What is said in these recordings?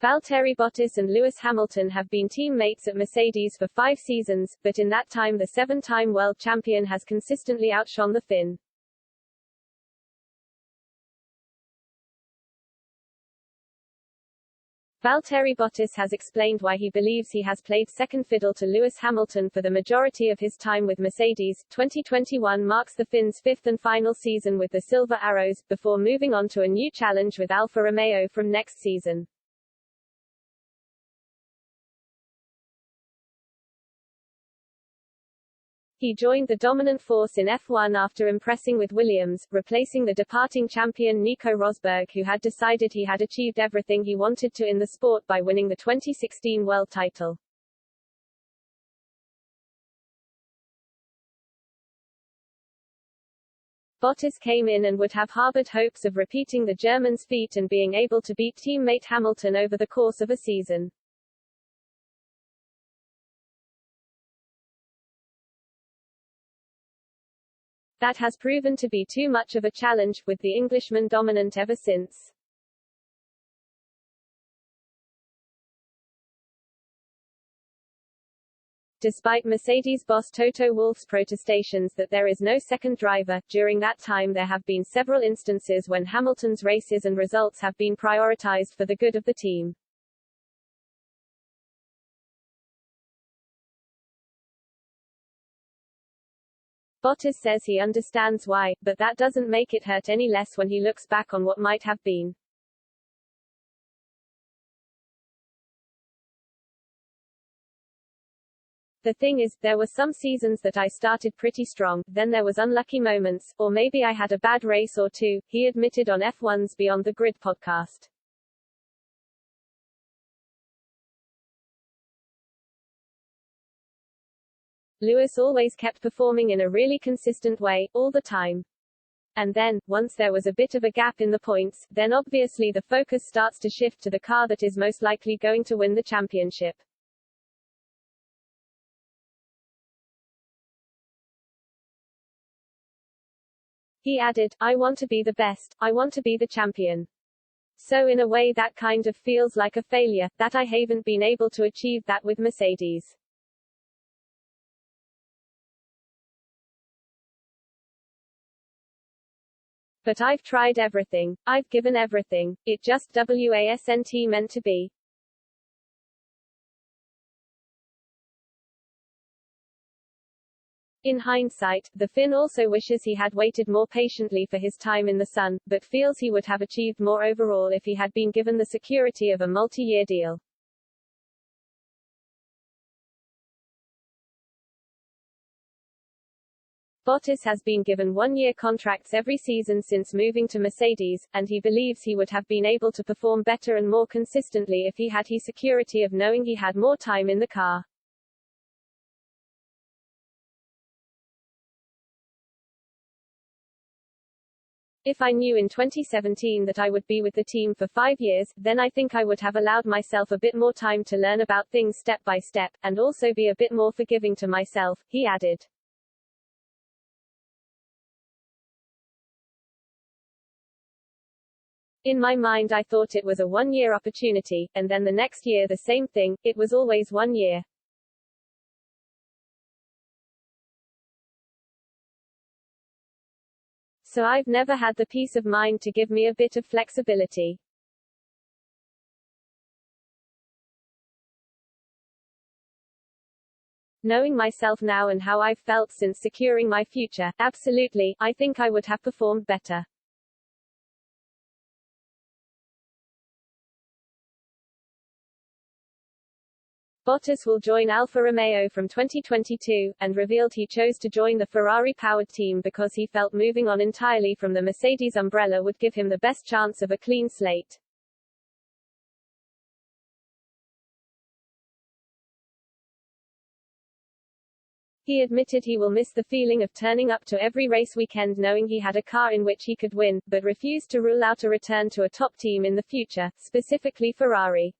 Valtteri Bottas and Lewis Hamilton have been teammates at Mercedes for 5 seasons, but in that time the 7-time world champion has consistently outshone the Finn. Valtteri Bottas has explained why he believes he has played second fiddle to Lewis Hamilton for the majority of his time with Mercedes. 2021 marks the Finn's 5th and final season with the Silver Arrows, before moving on to a new challenge with Alfa Romeo from next season. He joined the dominant force in F1 after impressing with Williams, replacing the departing champion Nico Rosberg, who had decided he had achieved everything he wanted to in the sport by winning the 2016 world title. Bottas came in and would have harbored hopes of repeating the German's feat and being able to beat teammate Hamilton over the course of a season. That has proven to be too much of a challenge, with the Englishman dominant ever since. Despite Mercedes boss Toto Wolff's protestations that there is no second driver, during that time there have been several instances when Hamilton's races and results have been prioritized for the good of the team. Bottas says he understands why, but that doesn't make it hurt any less when he looks back on what might have been. The thing is, there were some seasons that I started pretty strong, then there was unlucky moments, or maybe I had a bad race or two, he admitted on F1's Beyond the Grid podcast. Lewis always kept performing in a really consistent way, all the time. And then, once there was a bit of a gap in the points, then obviously the focus starts to shift to the car that is most likely going to win the championship. He added, I want to be the best, I want to be the champion. So in a way that kind of feels like a failure, that I haven't been able to achieve that with Mercedes. But I've tried everything. I've given everything. It just wasn't meant to be. In hindsight, the Finn also wishes he had waited more patiently for his time in the sun, but feels he would have achieved more overall if he had been given the security of a multi-year deal. Bottas has been given one-year contracts every season since moving to Mercedes, and he believes he would have been able to perform better and more consistently if he had the security of knowing he had more time in the car. If I knew in 2017 that I would be with the team for 5 years, then I think I would have allowed myself a bit more time to learn about things step by step, and also be a bit more forgiving to myself, he added. In my mind I thought it was a one-year opportunity, and then the next year the same thing, it was always 1 year. So I've never had the peace of mind to give me a bit of flexibility. Knowing myself now and how I've felt since securing my future, absolutely, I think I would have performed better. Bottas will join Alfa Romeo from 2022, and revealed he chose to join the Ferrari-powered team because he felt moving on entirely from the Mercedes umbrella would give him the best chance of a clean slate. He admitted he will miss the feeling of turning up to every race weekend knowing he had a car in which he could win, but refused to rule out a return to a top team in the future, specifically Ferrari.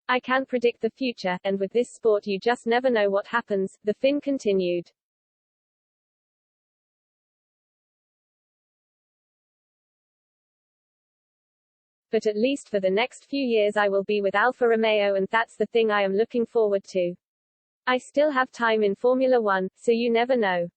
I can't predict the future, and with this sport you just never know what happens, the Finn continued. But at least for the next few years I will be with Alfa Romeo, and that's the thing I am looking forward to. I still have time in Formula One, so you never know.